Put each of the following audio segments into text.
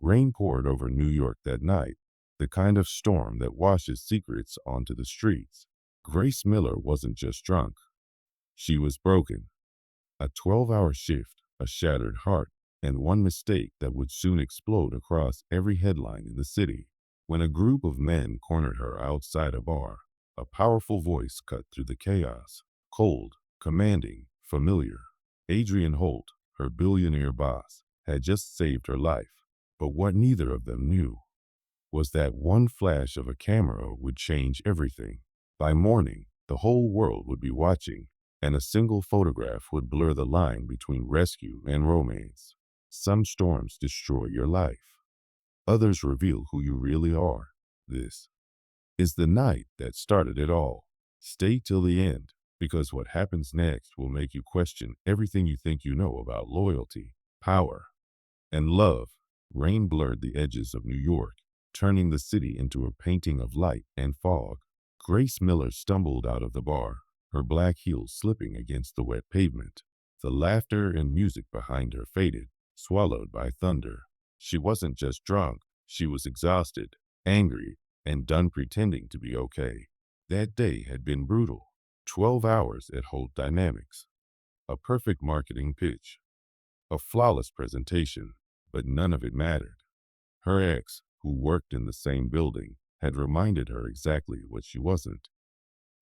Rain poured over New York that night, the kind of storm that washes secrets onto the streets. Grace Miller wasn't just drunk. She was broken. A 12-hour shift, a shattered heart, and one mistake that would soon explode across every headline in the city. When a group of men cornered her outside a bar, a powerful voice cut through the chaos. Cold, commanding, familiar. Adrien Holt, her billionaire boss, had just saved her life. But what neither of them knew was that one flash of a camera would change everything. By morning, the whole world would be watching, and a single photograph would blur the line between rescue and romance. Some storms destroy your life. Others reveal who you really are. This is the night that started it all. Stay till the end, because what happens next will make you question everything you think you know about loyalty, power, and love. Rain blurred the edges of New York, turning the city into a painting of light and fog. Grace Miller stumbled out of the bar, her black heels slipping against the wet pavement. The laughter and music behind her faded, swallowed by thunder. She wasn't just drunk, she was exhausted, angry, and done pretending to be okay. That day had been brutal. 12 hours at Holt Dynamics. A perfect marketing pitch. A flawless presentation, but none of it mattered. Her ex, who worked in the same building, had reminded her exactly what she wasn't.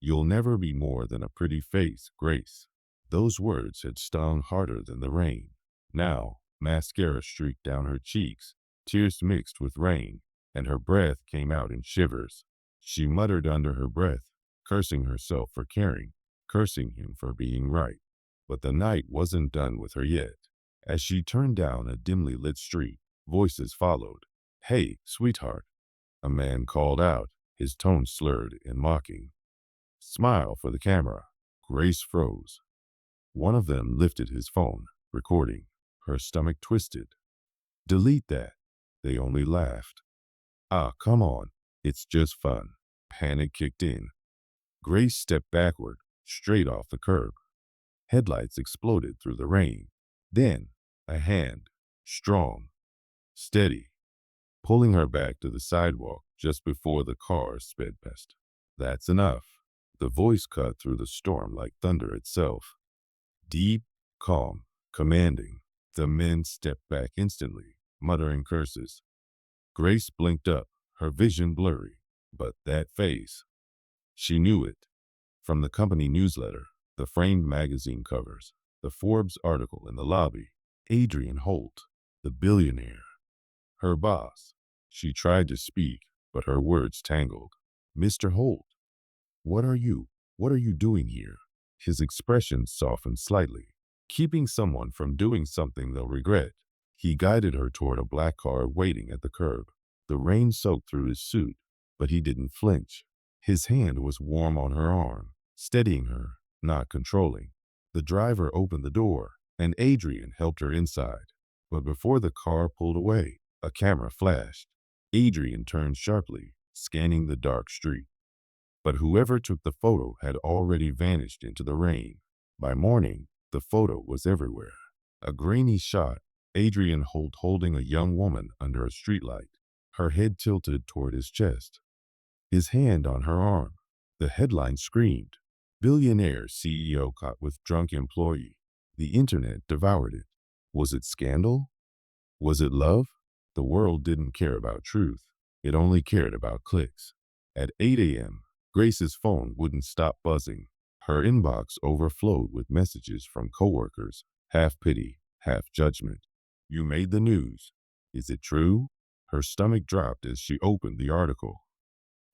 "You'll never be more than a pretty face, Grace." Those words had stung harder than the rain. Now, mascara streaked down her cheeks, tears mixed with rain, and her breath came out in shivers. She muttered under her breath, cursing herself for caring, cursing him for being right. But the night wasn't done with her yet. As she turned down a dimly lit street, voices followed. "Hey, sweetheart," a man called out, his tone slurred and mocking. "Smile for the camera." Grace froze. One of them lifted his phone, recording. Her stomach twisted. "Delete that." They only laughed. "Ah, come on. It's just fun." Panic kicked in. Grace stepped backward, straight off the curb. Headlights exploded through the rain. Then, a hand, strong, steady, pulling her back to the sidewalk just before the car sped past. "That's enough." The voice cut through the storm like thunder itself. Deep, calm, commanding. The men stepped back instantly, muttering curses. Grace blinked up, her vision blurry. But that face, she knew it. From the company newsletter, the framed magazine covers, the Forbes article in the lobby. Adrien Holt, the billionaire. Her boss. She tried to speak, but her words tangled. "Mr. Holt, what are you doing here?" His expression softened slightly. "Keeping someone from doing something they'll regret." He guided her toward a black car waiting at the curb. The rain soaked through his suit, but he didn't flinch. His hand was warm on her arm, steadying her, not controlling. The driver opened the door, and Adrien helped her inside. But before the car pulled away, a camera flashed. Adrien turned sharply, scanning the dark street. But whoever took the photo had already vanished into the rain. By morning, the photo was everywhere. A grainy shot, Adrien Holt holding a young woman under a streetlight, her head tilted toward his chest, his hand on her arm. The headline screamed, "Billionaire CEO caught with drunk employee." The internet devoured it. Was it scandal? Was it love? The world didn't care about truth. It only cared about clicks. At 8 a.m., Grace's phone wouldn't stop buzzing. Her inbox overflowed with messages from coworkers, half pity, half judgment. "You made the news. Is it true?" Her stomach dropped as she opened the article.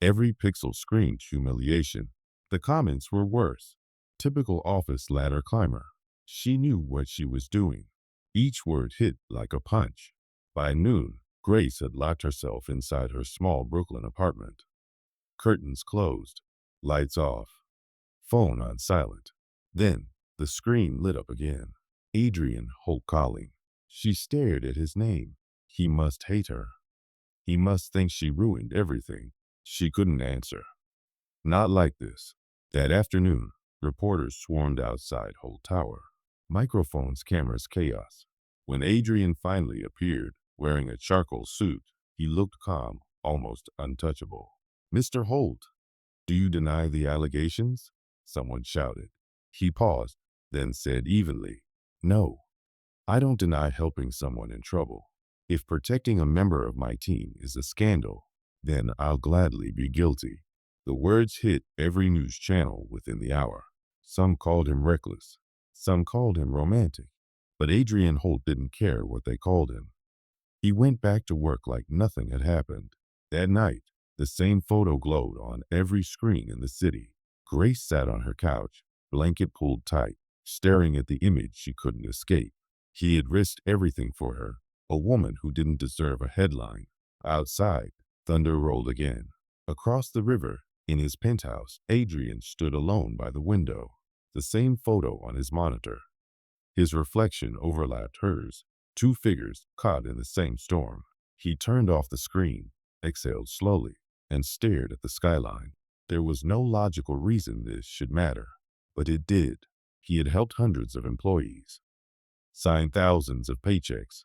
Every pixel screamed humiliation. The comments were worse. Typical office ladder climber. She knew what she was doing. Each word hit like a punch. By noon, Grace had locked herself inside her small Brooklyn apartment. Curtains closed, lights off, phone on silent. Then, the screen lit up again. Adrien Holt calling. She stared at his name. He must hate her. He must think she ruined everything. She couldn't answer. Not like this. That afternoon, reporters swarmed outside Holt Tower. Microphones, cameras, chaos. When Adrien finally appeared, wearing a charcoal suit. He looked calm, almost untouchable. "Mr. Holt, do you deny the allegations?" someone shouted. He paused, then said evenly, "No, I don't deny helping someone in trouble. If protecting a member of my team is a scandal, then I'll gladly be guilty." The words hit every news channel within the hour. Some called him reckless. Some called him romantic. But Adrien Holt didn't care what they called him. He went back to work like nothing had happened. That night, the same photo glowed on every screen in the city. Grace sat on her couch, blanket pulled tight, staring at the image she couldn't escape. He had risked everything for her, a woman who didn't deserve a headline. Outside, thunder rolled again. Across the river, in his penthouse, Adrien stood alone by the window, the same photo on his monitor. His reflection overlapped hers, two figures caught in the same storm. He turned off the screen, exhaled slowly, and stared at the skyline. There was no logical reason this should matter, but it did. He had helped hundreds of employees, signed thousands of paychecks,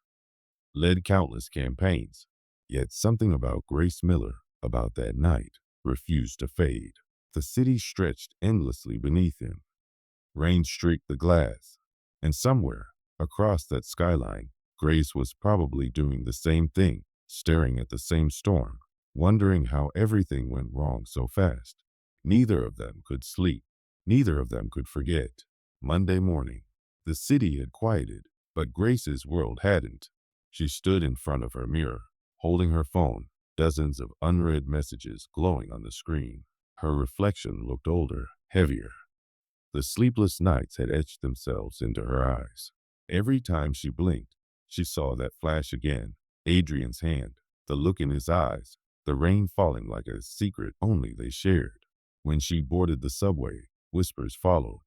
led countless campaigns. Yet something about Grace Miller, about that night, refused to fade. The city stretched endlessly beneath him. Rain streaked the glass, and somewhere across that skyline, Grace was probably doing the same thing, staring at the same storm, wondering how everything went wrong so fast. Neither of them could sleep. Neither of them could forget. Monday morning, the city had quieted, but Grace's world hadn't. She stood in front of her mirror, holding her phone, dozens of unread messages glowing on the screen. Her reflection looked older, heavier. The sleepless nights had etched themselves into her eyes. Every time she blinked, she saw that flash again, Adrien's hand, the look in his eyes, the rain falling like a secret only they shared. When she boarded the subway, whispers followed.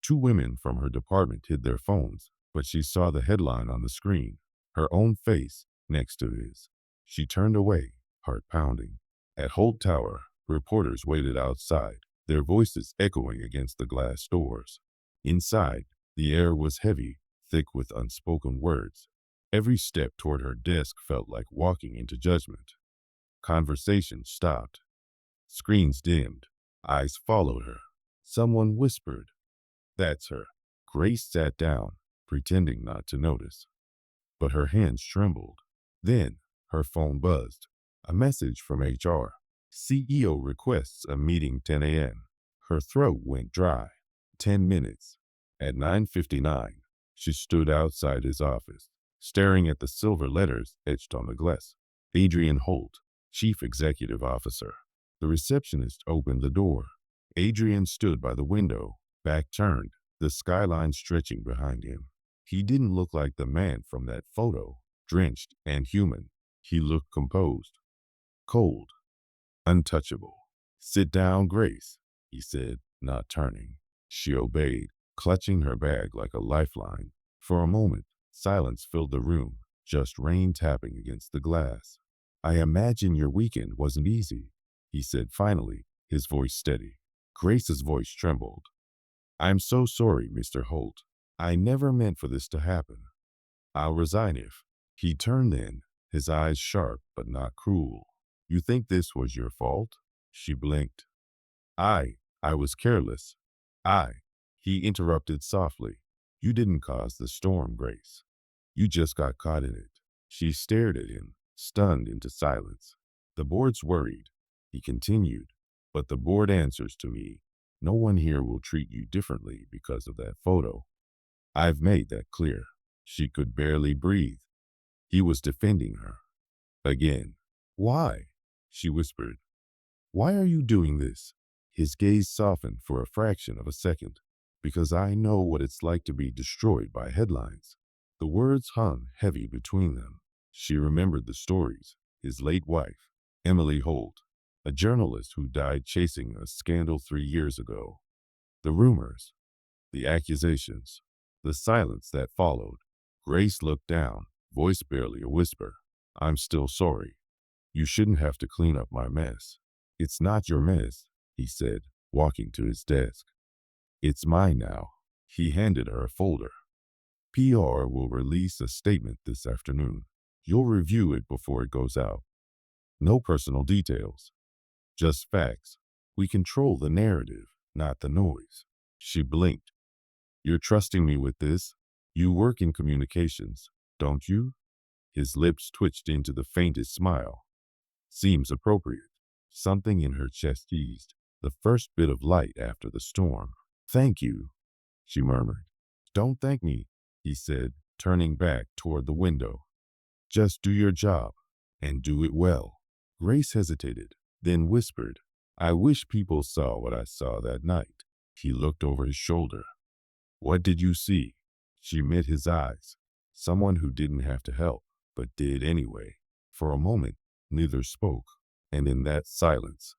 Two women from her department hid their phones, but she saw the headline on the screen, her own face next to his. She turned away, heart pounding. At Holt Tower, reporters waited outside, their voices echoing against the glass doors. Inside, the air was heavy, thick with unspoken words. Every step toward her desk felt like walking into judgment. Conversation stopped. Screens dimmed. Eyes followed her. Someone whispered, "That's her." Grace sat down, pretending not to notice. But her hands trembled. Then, her phone buzzed. A message from HR. CEO requests a meeting 10 a.m. Her throat went dry. 10 minutes. At 9:59, she stood outside his office, staring at the silver letters etched on the glass. Adrien Holt, Chief Executive Officer. The receptionist opened the door. Adrien stood by the window, back turned, the skyline stretching behind him. He didn't look like the man from that photo, drenched and human. He looked composed, cold, untouchable. "Sit down, Grace," he said, not turning. She obeyed, clutching her bag like a lifeline. For a moment, silence filled the room, just rain tapping against the glass. "I imagine your weekend wasn't easy," he said finally, his voice steady. Grace's voice trembled. "I'm so sorry, Mr. Holt. I never meant for this to happen. I'll resign if—" He turned then, his eyes sharp but not cruel. "You think this was your fault?" She blinked. I was careless. He interrupted softly. "You didn't cause the storm, Grace. You just got caught in it." She stared at him, stunned into silence. "The board's worried," he continued, "but the board answers to me. No one here will treat you differently because of that photo. I've made that clear." She could barely breathe. He was defending her. Again. "Why?" she whispered. "Why are you doing this?" His gaze softened for a fraction of a second. "Because I know what it's like to be destroyed by headlines." The words hung heavy between them. She remembered the stories. His late wife, Emily Holt, a journalist who died chasing a scandal 3 years ago. The rumors, the accusations, the silence that followed. Grace looked down, voice barely a whisper. "I'm still sorry. You shouldn't have to clean up my mess." "It's not your mess," he said, walking to his desk. "It's mine now." He handed her a folder. "PR will release a statement this afternoon." You'll review it before it goes out. No personal details, just facts. We control the narrative, not the noise. She blinked. You're trusting me with this? You work in communications, don't you? His lips twitched into the faintest smile. Seems appropriate. Something in her chest eased, the first bit of light after the storm. Thank you, she murmured. Don't thank me, he said, turning back toward the window. Just do your job, and do it well. Grace hesitated, then whispered, I wish people saw what I saw that night. He looked over his shoulder. What did you see? She met his eyes. Someone who didn't have to help, but did anyway. For a moment, neither spoke, and in that silence,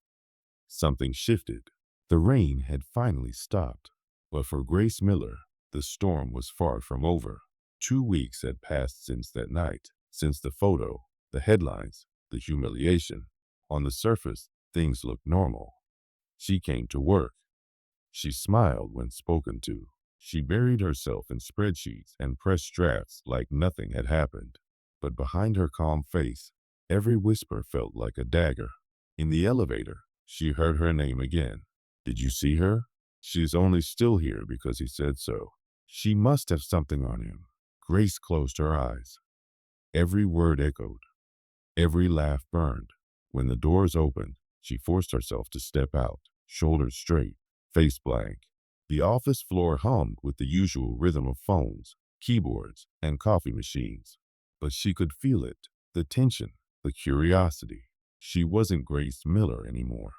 something shifted. The rain had finally stopped, but for Grace Miller, the storm was far from over. 2 weeks had passed since that night, since the photo, the headlines, the humiliation. On the surface, things looked normal. She came to work. She smiled when spoken to. She buried herself in spreadsheets and pressed drafts like nothing had happened. But behind her calm face, every whisper felt like a dagger. In the elevator, she heard her name again. Did you see her? She's only still here because he said so. She must have something on him. Grace closed her eyes. Every word echoed. Every laugh burned. When the doors opened, she forced herself to step out, shoulders straight, face blank. The office floor hummed with the usual rhythm of phones, keyboards, and coffee machines. But she could feel it, the tension, the curiosity. She wasn't Grace Miller anymore.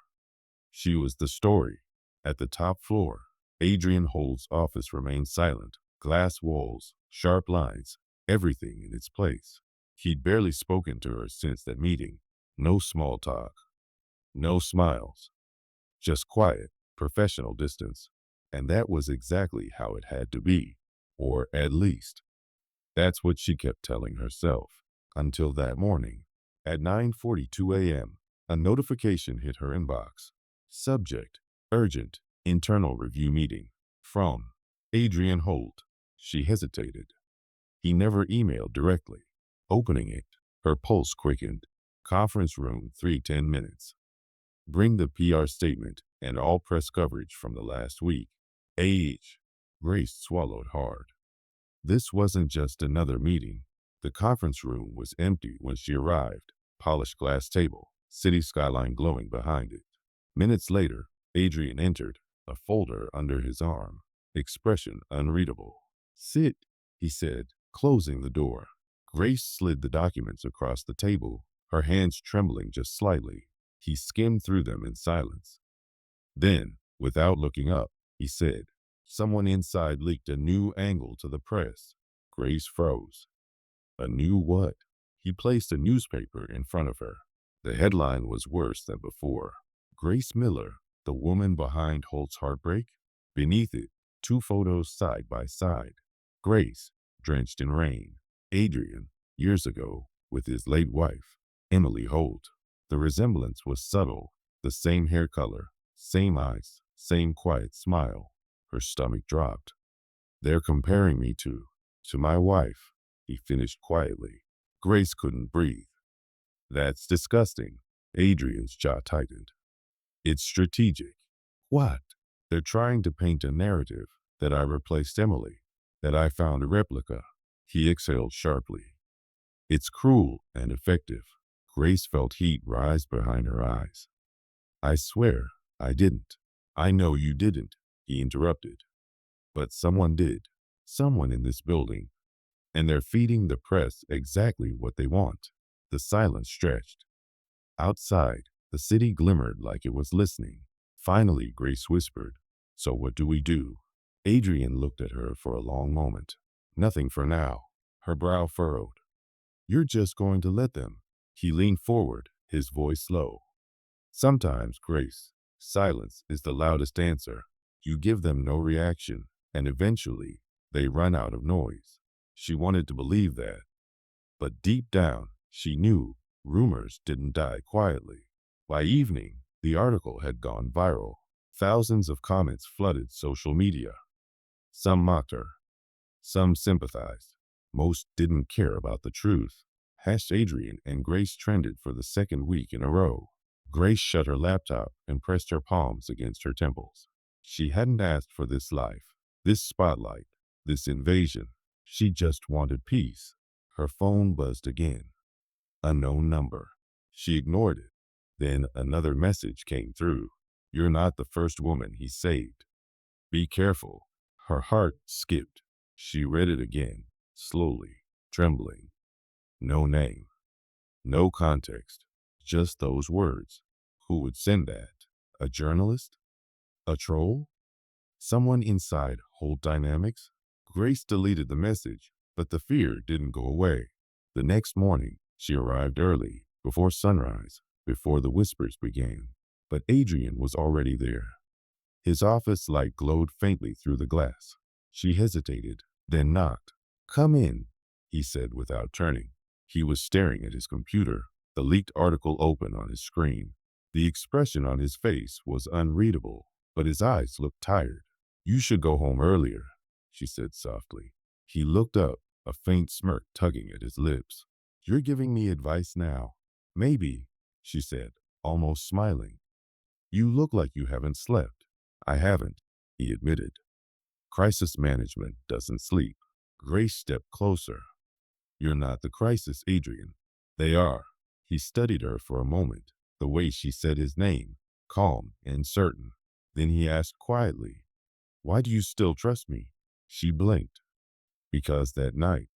She was the story. At the top floor, Adrien Holt's office remained silent. Glass walls, sharp lines, everything in its place. He'd barely spoken to her since that meeting. No small talk. No smiles. Just quiet, professional distance. And that was exactly how it had to be. Or at least, that's what she kept telling herself. Until that morning. At 9:42 a.m., a notification hit her inbox. Subject, urgent, internal review meeting. From Adrien Holt. She hesitated. He never emailed directly. Opening it, her pulse quickened. Conference room 3:10 minutes. Bring the PR statement and all press coverage from the last week. Age. Grace swallowed hard. This wasn't just another meeting. The conference room was empty when she arrived. Polished glass table, city skyline glowing behind it. Minutes later, Adrien entered, a folder under his arm, expression unreadable. Sit, he said, closing the door. Grace slid the documents across the table, her hands trembling just slightly. He skimmed through them in silence. Then, without looking up, he said, someone inside leaked a new angle to the press. Grace froze. A new what? He placed a newspaper in front of her. The headline was worse than before. Grace Miller, the woman behind Holt's heartbreak? Beneath it, 2 photos side by side. Grace, drenched in rain. Adrien, years ago, with his late wife, Emily Holt. The resemblance was subtle. The same hair color, same eyes, same quiet smile. Her stomach dropped. They're comparing me to my wife, he finished quietly. Grace couldn't breathe. That's disgusting. Adrien's jaw tightened. It's strategic. What? They're trying to paint a narrative that I replaced Emily, that I found a replica. He exhaled sharply. It's cruel and effective. Grace felt heat rise behind her eyes. I swear, I didn't. I know you didn't, he interrupted. But someone did. Someone in this building. And they're feeding the press exactly what they want. The silence stretched. Outside, the city glimmered like it was listening. Finally, Grace whispered, so what do we do? Adrien looked at her for a long moment. Nothing for now. Her brow furrowed. You're just going to let them. He leaned forward, his voice low. Sometimes, Grace, silence is the loudest answer. You give them no reaction, and eventually, they run out of noise. She wanted to believe that. But deep down, she knew rumors didn't die quietly. By evening, the article had gone viral. Thousands of comments flooded social media. Some mocked her. Some sympathized. Most didn't care about the truth. Adrien and Grace trended for the second week in a row. Grace shut her laptop and pressed her palms against her temples. She hadn't asked for this life, this spotlight, this invasion. She just wanted peace. Her phone buzzed again. Unknown number. She ignored it. Then another message came through. You're not the first woman he saved. Be careful. Her heart skipped. She read it again, slowly, trembling. No name. No context. Just those words. Who would send that? A journalist? A troll? Someone inside Holt Dynamics? Grace deleted the message, but the fear didn't go away. The next morning, she arrived early, before sunrise, before the whispers began. But Adrien was already there. His office light glowed faintly through the glass. She hesitated, then knocked. Come in, he said without turning. He was staring at his computer, the leaked article open on his screen. The expression on his face was unreadable, but his eyes looked tired. You should go home earlier, she said softly. He looked up, a faint smirk tugging at his lips. You're giving me advice now? Maybe, she said, almost smiling. You look like you haven't slept. I haven't, he admitted. Crisis management doesn't sleep. Grace stepped closer. You're not the crisis, Adrien. They are. He studied her for a moment, the way she said his name, calm and certain. Then he asked quietly, why do you still trust me? She blinked. Because that night,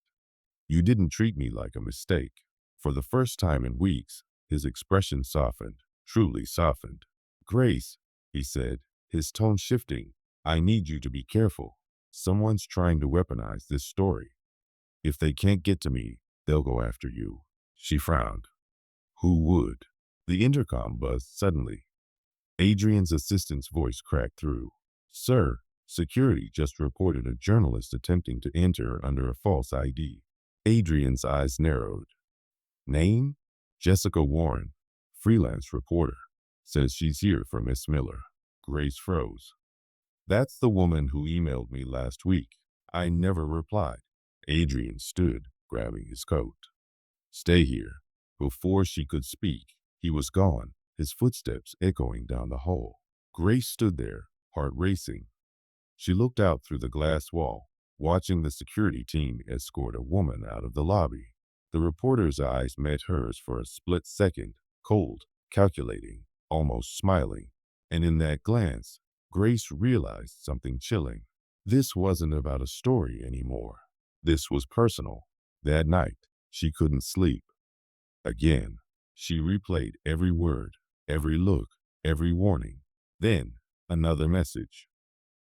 you didn't treat me like a mistake. For the first time in weeks, his expression softened, truly softened. Grace, he said, his tone shifting, I need you to be careful. Someone's trying to weaponize this story. If they can't get to me, they'll go after you. She frowned. Who would? The intercom buzzed suddenly. Adrien's assistant's voice cracked through. Sir, security just reported a journalist attempting to enter under a false ID. Adrien's eyes narrowed. Name? Jessica Warren, freelance reporter. Says she's here for Miss Miller. Grace froze. That's the woman who emailed me last week. I never replied. Adrien stood, grabbing his coat. Stay here. Before she could speak, he was gone, his footsteps echoing down the hall. Grace stood there, heart racing. She looked out through the glass wall, watching the security team escort a woman out of the lobby. The reporter's eyes met hers for a split second, cold, calculating, almost smiling. And in that glance, Grace realized something chilling. This wasn't about a story anymore. This was personal. That night, she couldn't sleep. Again, she replayed every word, every look, every warning. Then, another message.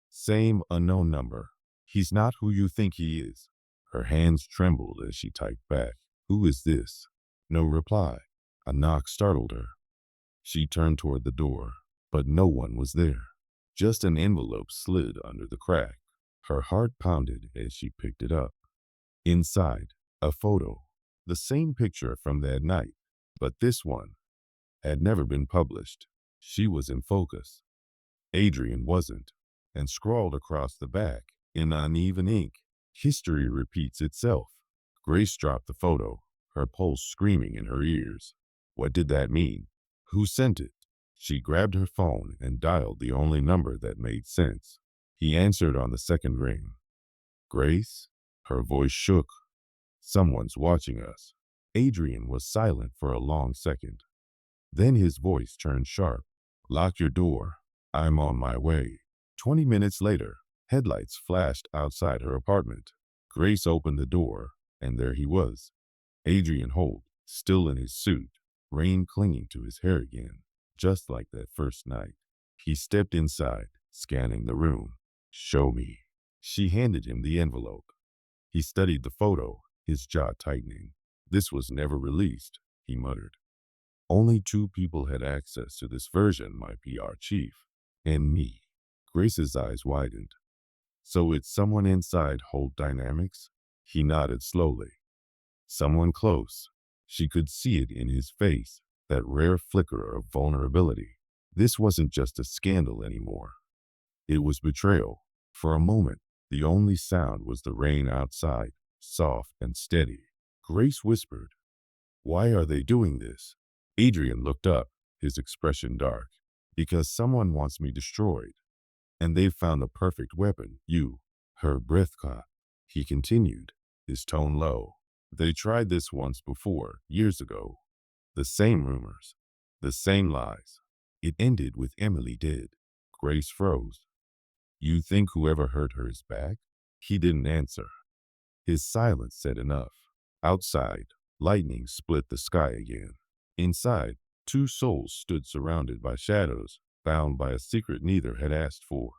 Same unknown number. He's not who you think he is. Her hands trembled as she typed back. Who is this? No reply. A knock startled her. She turned toward the door, but no one was there. Just an envelope slid under the crack. Her heart pounded as she picked it up. Inside, a photo. The same picture from that night, but this one had never been published. She was in focus. Adrien wasn't. And scrawled across the back, in uneven ink, history repeats itself. Grace dropped the photo, her pulse screaming in her ears. What did that mean? Who sent it? She grabbed her phone and dialed the only number that made sense. He answered on the second ring. Grace? Her voice shook. Someone's watching us. Adrien was silent for a long second. Then his voice turned sharp. Lock your door. I'm on my way. 20 minutes later, headlights flashed outside her apartment. Grace opened the door, and there he was. Adrien Holt, still in his suit, rain clinging to his hair again, just like that first night. He stepped inside, scanning the room. Show me. She handed him the envelope. He studied the photo, his jaw tightening. This was never released, he muttered. Only 2 people had access to this version, my PR chief, and me. Grace's eyes widened. So it's someone inside Holt Dynamics? He nodded slowly. Someone close. She could see it in his face, that rare flicker of vulnerability. This wasn't just a scandal anymore. It was betrayal. For a moment, the only sound was the rain outside, soft and steady. Grace whispered, Why are they doing this? Adrien looked up, his expression dark. Because someone wants me destroyed, and they've found the perfect weapon, you. Her breath caught. He continued, his tone low. They tried this once before, years ago. The same rumors, the same lies. It ended with Emily dead. Grace froze. You think whoever hurt her is back? He didn't answer. His silence said enough. Outside, lightning split the sky again. Inside, two souls stood surrounded by shadows, bound by a secret neither had asked for.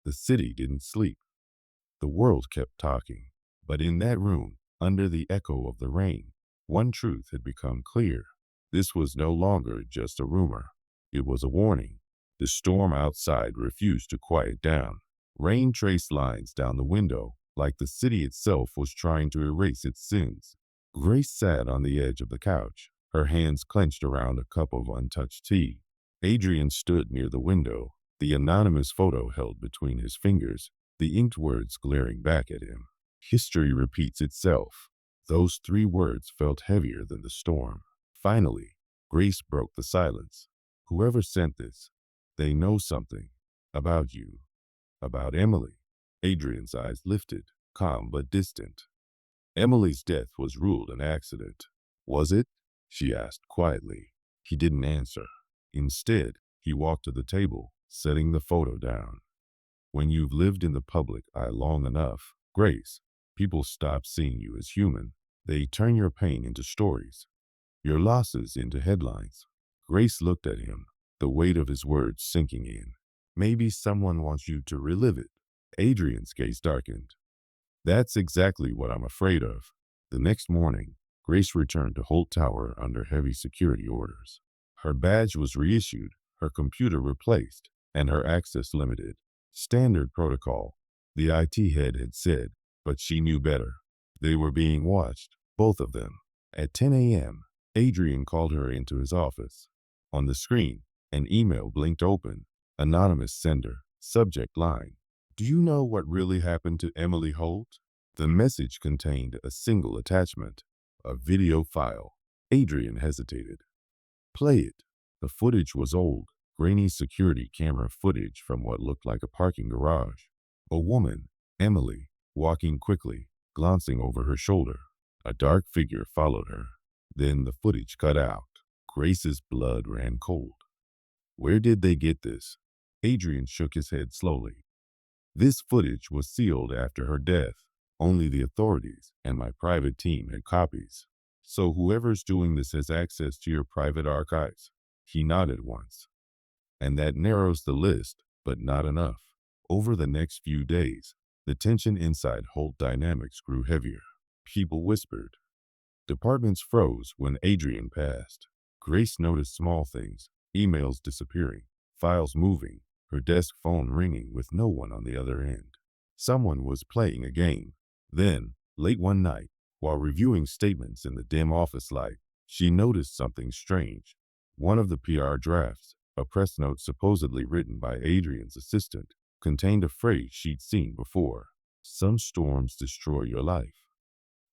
The city didn't sleep. The world kept talking. But in that room, under the echo of the rain, one truth had become clear. This was no longer just a rumor. It was a warning. The storm outside refused to quiet down. Rain traced lines down the window, like the city itself was trying to erase its sins. Grace sat on the edge of the couch, her hands clenched around a cup of untouched tea. Adrien stood near the window, the anonymous photo held between his fingers, the inked words glaring back at him. History repeats itself. Those 3 words felt heavier than the storm. Finally, Grace broke the silence. Whoever sent this, they know something about you, about Emily. Adrien's eyes lifted, calm but distant. Emily's death was ruled an accident. Was it? She asked quietly. He didn't answer. Instead, he walked to the table, setting the photo down. When you've lived in the public eye long enough, Grace, people stop seeing you as human. They turn your pain into stories, your losses into headlines. Grace looked at him, the weight of his words sinking in. Maybe someone wants you to relive it. Adrien's gaze darkened. That's exactly what I'm afraid of. The next morning, Grace returned to Holt Tower under heavy security orders. Her badge was reissued, her computer replaced, and her access limited. Standard protocol, the IT head had said, but she knew better. They were being watched, both of them. At 10 a.m., Adrien called her into his office. On the screen, an email blinked open. Anonymous sender, subject line. Do you know what really happened to Emily Holt? The message contained a single attachment, a video file. Adrien hesitated. Play it. The footage was old, grainy security camera footage from what looked like a parking garage. A woman, Emily, walking quickly, glancing over her shoulder. A dark figure followed her. Then the footage cut out. Grace's blood ran cold. Where did they get this? Adrien shook his head slowly. This footage was sealed after her death. Only the authorities and my private team had copies. So whoever's doing this has access to your private archives. He nodded once. And that narrows the list, but not enough. Over the next few days, the tension inside Holt Dynamics grew heavier. People whispered. Departments froze when Adrien passed. Grace noticed small things, emails disappearing, files moving, her desk phone ringing with no one on the other end. Someone was playing a game. Then, late one night, while reviewing statements in the dim office light, she noticed something strange. One of the PR drafts, a press note supposedly written by Adrien's assistant, contained a phrase she'd seen before. Some storms destroy your life.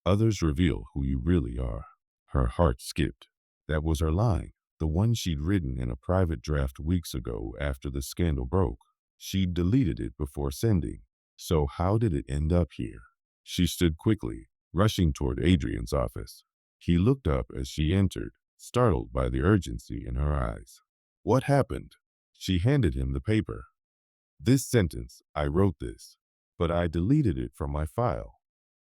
Others reveal who you really are. Her heart skipped. That was her line, the one she'd written in a private draft weeks ago after the scandal broke. She'd deleted it before sending. So how did it end up here? She stood quickly, rushing toward Adrien's office. He looked up as she entered, startled by the urgency in her eyes. What happened? She handed him the paper. This sentence, I wrote this, but I deleted it from my file.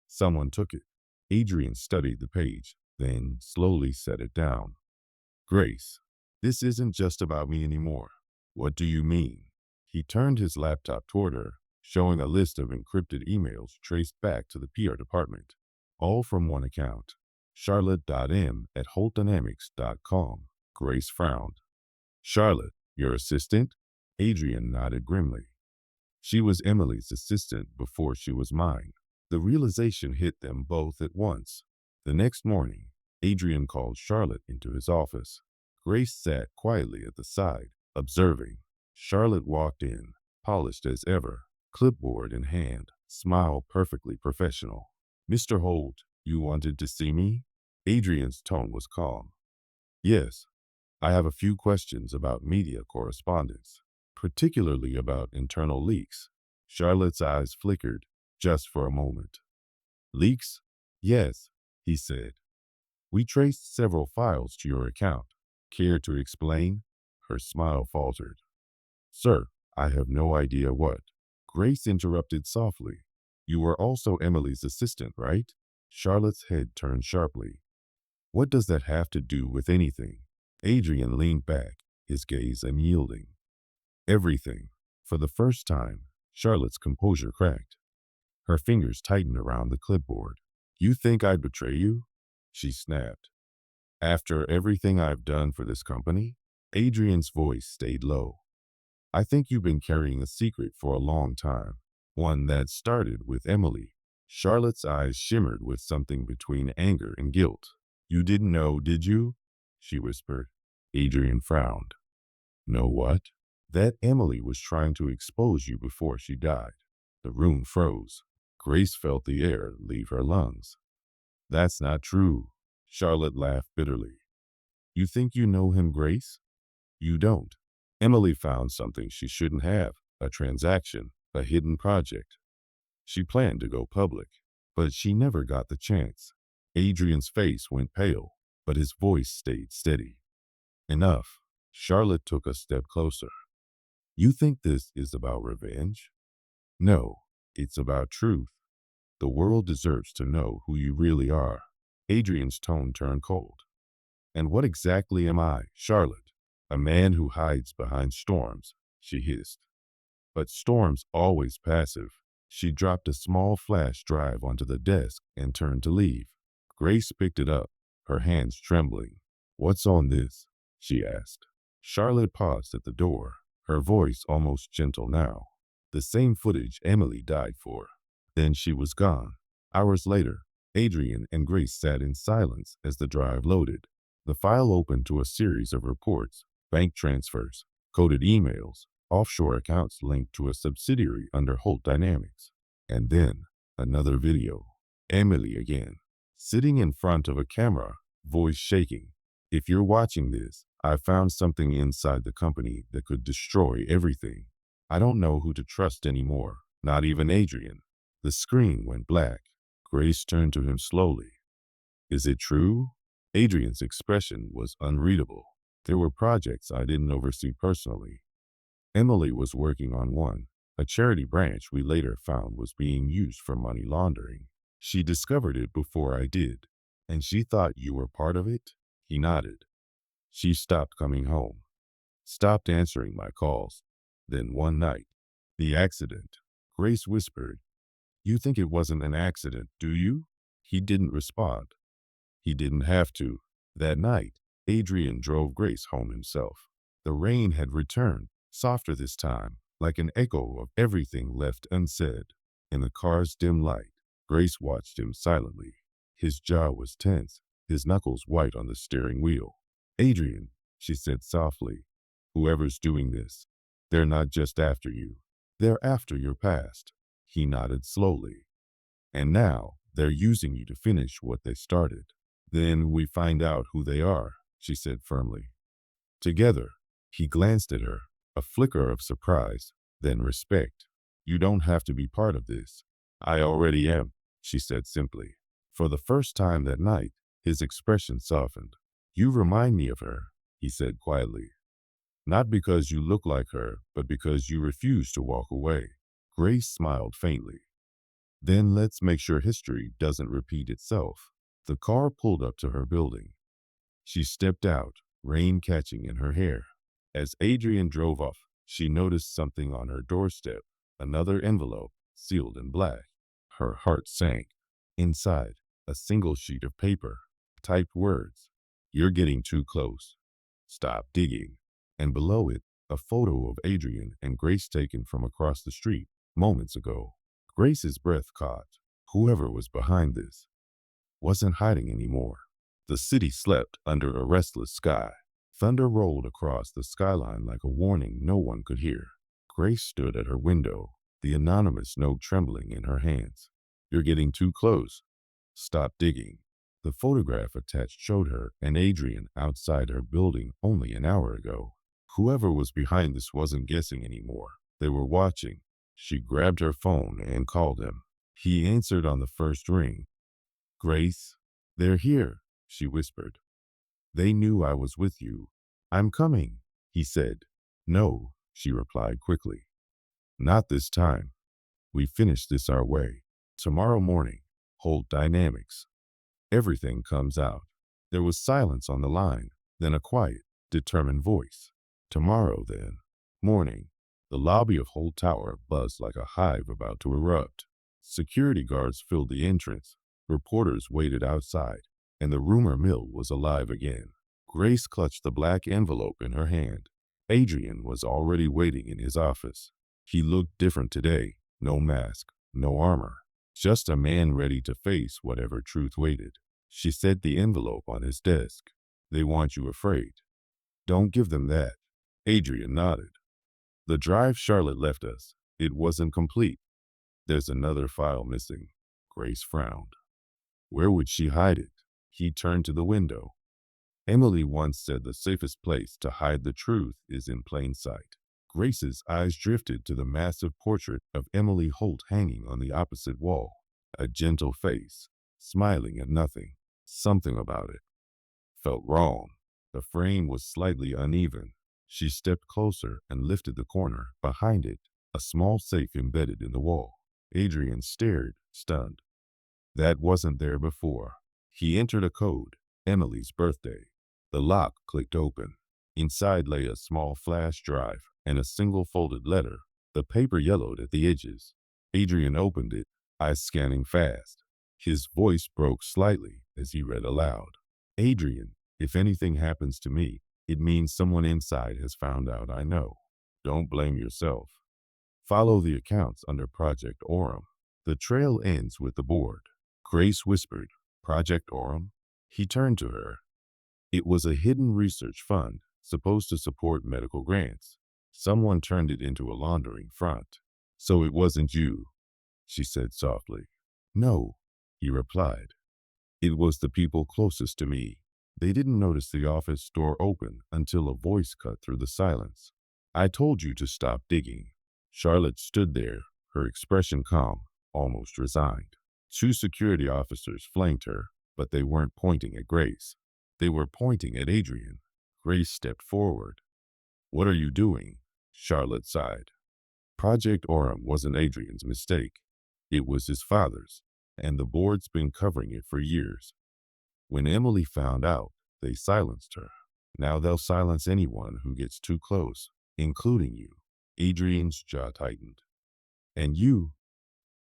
Someone took it. Adrien studied the page, then slowly set it down. Grace, this isn't just about me anymore. What do you mean? He turned his laptop toward her, showing a list of encrypted emails traced back to the PR department, all from one account, charlotte.m@holtdynamics.com. Grace frowned. Charlotte, your assistant? Adrien nodded grimly. She was Emily's assistant before she was mine. The realization hit them both at once. The next morning, Adrien called Charlotte into his office. Grace sat quietly at the side, observing. Charlotte walked in, polished as ever, clipboard in hand, smile perfectly professional. Mr. Holt, you wanted to see me? Adrien's tone was calm. Yes, I have a few questions about media correspondence, particularly about internal leaks. Charlotte's eyes flickered just for a moment. Leaks? Yes, he said. We traced several files to your account. Care to explain? Her smile faltered. Sir, I have no idea what. Grace interrupted softly. You were also Emily's assistant, right? Charlotte's head turned sharply. What does that have to do with anything? Adrien leaned back, his gaze unyielding. Everything. For the first time, Charlotte's composure cracked. Her fingers tightened around the clipboard. You think I'd betray you? She snapped. After everything I've done for this company? Adrien's voice stayed low. I think you've been carrying a secret for a long time. One that started with Emily. Charlotte's eyes shimmered with something between anger and guilt. You didn't know, did you? She whispered. Adrien frowned. Know what? That Emily was trying to expose you before she died. The room froze. Grace felt the air leave her lungs. That's not true. Charlotte laughed bitterly. You think you know him, Grace? You don't. Emily found something she shouldn't have, a transaction, a hidden project. She planned to go public, but she never got the chance. Adrien's face went pale, but his voice stayed steady. Enough. Charlotte took a step closer. You think this is about revenge? No, it's about truth. The world deserves to know who you really are. Adrien's tone turned cold. And what exactly am I, Charlotte? A man who hides behind storms, she hissed. But storms always passive. She dropped a small flash drive onto the desk and turned to leave. Grace picked it up, her hands trembling. What's on this? She asked. Charlotte paused at the door, her voice almost gentle now. The same footage Emily died for. Then she was gone. Hours later, Adrien and Grace sat in silence as the drive loaded. The file opened to a series of reports, bank transfers, coded emails, offshore accounts linked to a subsidiary under Holt Dynamics. And then, another video. Emily again, sitting in front of a camera, voice shaking. If you're watching this, I found something inside the company that could destroy everything. I don't know who to trust anymore, not even Adrien. The screen went black. Grace turned to him slowly. Is it true? Adrien's expression was unreadable. There were projects I didn't oversee personally. Emily was working on one, a charity branch we later found was being used for money laundering. She discovered it before I did. And she thought you were part of it? He nodded. She stopped coming home, stopped answering my calls. Then one night, the accident. Grace whispered, You think it wasn't an accident, do you? He didn't respond. He didn't have to. That night, Adrien drove Grace home himself. The rain had returned, softer this time, like an echo of everything left unsaid. In the car's dim light, Grace watched him silently. His jaw was tense, his knuckles white on the steering wheel. Adrien, she said softly, whoever's doing this, they're not just after you. They're after your past. He nodded slowly. And now, they're using you to finish what they started. Then we find out who they are, she said firmly. Together, he glanced at her, a flicker of surprise, then respect. You don't have to be part of this. I already am, she said simply. For the first time that night, his expression softened. You remind me of her, he said quietly. Not because you look like her, but because you refuse to walk away. Grace smiled faintly. Then let's make sure history doesn't repeat itself. The car pulled up to her building. She stepped out, rain catching in her hair. As Adrien drove off, she noticed something on her doorstep, another envelope, sealed in black. Her heart sank. Inside, a single sheet of paper, typed words. You're getting too close. Stop digging. And below it, a photo of Adrien and Grace taken from across the street, moments ago. Grace's breath caught. Whoever was behind this wasn't hiding anymore. The city slept under a restless sky. Thunder rolled across the skyline like a warning no one could hear. Grace stood at her window, the anonymous note trembling in her hands. You're getting too close. Stop digging. The photograph attached showed her and Adrien outside her building only an hour ago. Whoever was behind this wasn't guessing anymore. They were watching. She grabbed her phone and called him. He answered on the first ring. "Grace, they're here," she whispered. "They knew I was with you." "I'm coming," he said. "No," she replied quickly. "Not this time. We finish this our way. Tomorrow morning, hold dynamics. Everything comes out." There was silence on the line, then a quiet, determined voice. "Tomorrow, then." Morning. The lobby of Holt Tower buzzed like a hive about to erupt. Security guards filled the entrance. Reporters waited outside, and the rumor mill was alive again. Grace clutched the black envelope in her hand. Adrien was already waiting in his office. He looked different today. No mask, no armor. Just a man ready to face whatever truth waited. She set the envelope on his desk. "They want you afraid." "Don't give them that." Adrien nodded. "The drive Charlotte left us. It wasn't complete." "There's another file missing." Grace frowned. Where would she hide it? He turned to the window. "Emily once said the safest place to hide the truth is in plain sight." Grace's eyes drifted to the massive portrait of Emily Holt hanging on the opposite wall. A gentle face, smiling at nothing. Something about it felt wrong. The frame was slightly uneven. She stepped closer and lifted the corner. Behind it, a small safe embedded in the wall. Adrien stared, stunned. That wasn't there before. He entered a code, Emily's birthday. The lock clicked open. Inside lay a small flash drive and a single folded letter. The paper yellowed at the edges. Adrien opened it, eyes scanning fast. His voice broke slightly as he read aloud. "Adrien, if anything happens to me, it means someone inside has found out I know. Don't blame yourself. Follow the accounts under Project Orem. The trail ends with the board." Grace whispered, "Project Orem?" He turned to her. "It was a hidden research fund, supposed to support medical grants. Someone turned it into a laundering front." "So it wasn't you," she said softly. "No," he replied. "It was the people closest to me. They didn't notice the office door open until a voice cut through the silence. I told you to stop digging." Charlotte stood there, her expression calm, almost resigned. Two security officers flanked her, but they weren't pointing at Grace. They were pointing at Adrien. Grace stepped forward. "What are you doing?" Charlotte sighed. Project Orem wasn't Adrien's mistake. It was his father's, and the board's been covering it for years. When Emily found out, they silenced her. Now they'll silence anyone who gets too close, including you. Adrien's jaw tightened. "And you?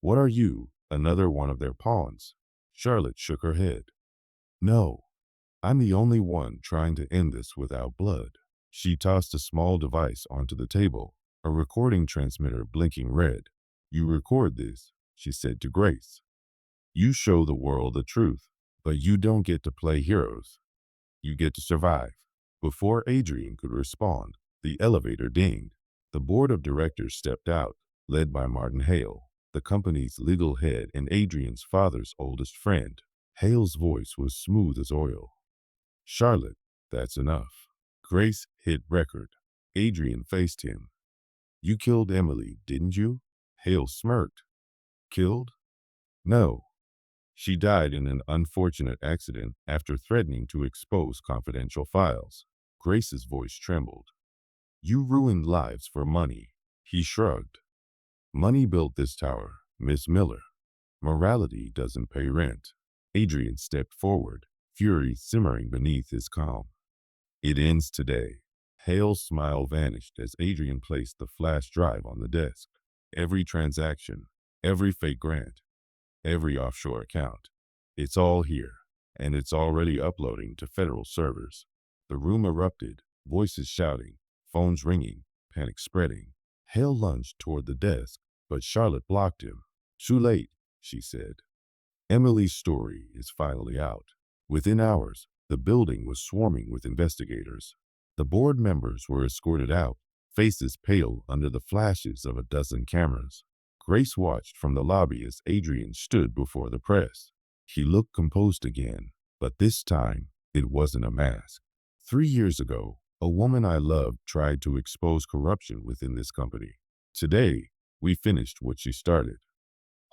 What are you, another one of their pawns?" Charlotte shook her head. "No, I'm the only one trying to end this without blood." She tossed a small device onto the table, a recording transmitter blinking red. "You record this," she said to Grace. "You show the world the truth, but you don't get to play heroes. You get to survive." Before Adrien could respond, the elevator dinged. The board of directors stepped out, led by Martin Hale, the company's legal head and Adrien's father's oldest friend. Hale's voice was smooth as oil. "Charlotte, that's enough." Grace hit record. Adrien faced him. "You killed Emily, didn't you?" Hale smirked. "Killed? No. She died in an unfortunate accident after threatening to expose confidential files." Grace's voice trembled. "You ruined lives for money." He shrugged. "Money built this tower, Miss Miller. Morality doesn't pay rent." Adrien stepped forward, fury simmering beneath his calm. "It ends today." Hale's smile vanished as Adrien placed the flash drive on the desk. "Every transaction, every fake grant, every offshore account. It's all here, and it's already uploading to federal servers." The room erupted, voices shouting, phones ringing, panic spreading. Hale lunged toward the desk, but Charlotte blocked him. "Too late," she said. "Emily's story is finally out." Within hours, the building was swarming with investigators. The board members were escorted out, faces pale under the flashes of a dozen cameras. Grace watched from the lobby as Adrien stood before the press. He looked composed again, But this time, it wasn't a mask. 3 years ago, a woman I loved tried to expose corruption within this company. Today, we finished what she started.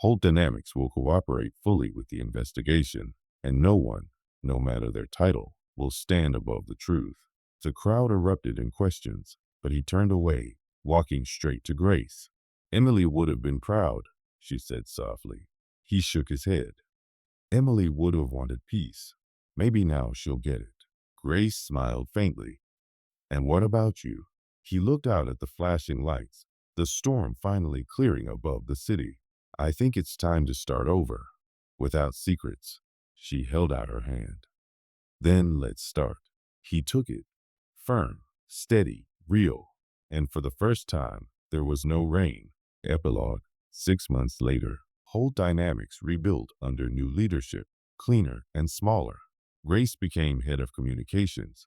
Holt Dynamics will cooperate fully with the investigation, and no one, no matter their title, will stand above the truth. The crowd erupted in questions, but he turned away, walking straight to Grace. Emily would have been proud, she said softly. He shook his head. Emily would have wanted peace. Maybe now she'll get it. Grace smiled faintly. And what about you? He looked out at the flashing lights, the storm finally clearing above the city. I think it's time to start over. Without secrets. She held out her hand. Then let's start. He took it. Firm, steady, real. And for the first time, there was no rain. Epilogue. 6 months later, Holt Dynamics rebuilt under new leadership, cleaner and smaller. Grace became head of communications.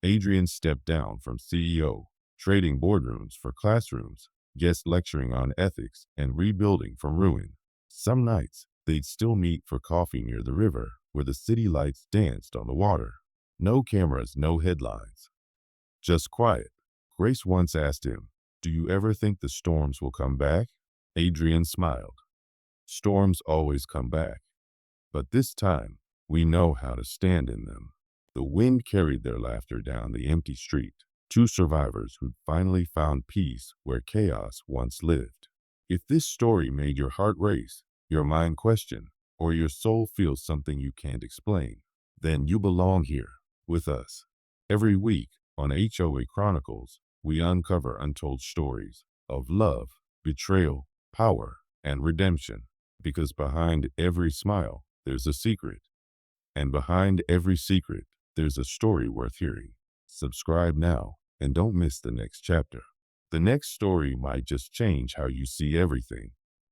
Adrien stepped down from CEO, trading boardrooms for classrooms, guest lecturing on ethics and rebuilding from ruin. Some nights, they'd still meet for coffee near the river, where the city lights danced on the water. No cameras, no headlines. Just quiet. Grace once asked him, "Do you ever think the storms will come back?" Adrien smiled. Storms always come back. But this time, we know how to stand in them. The wind carried their laughter down the empty street. Two survivors who'd finally found peace where chaos once lived. If this story made your heart race, your mind question, or your soul feel something you can't explain, then you belong here, with us. Every week, on HOA Chronicles, we uncover untold stories of love, betrayal, power, and redemption. Because behind every smile, there's a secret. And behind every secret, there's a story worth hearing. Subscribe now, and don't miss the next chapter. The next story might just change how you see everything.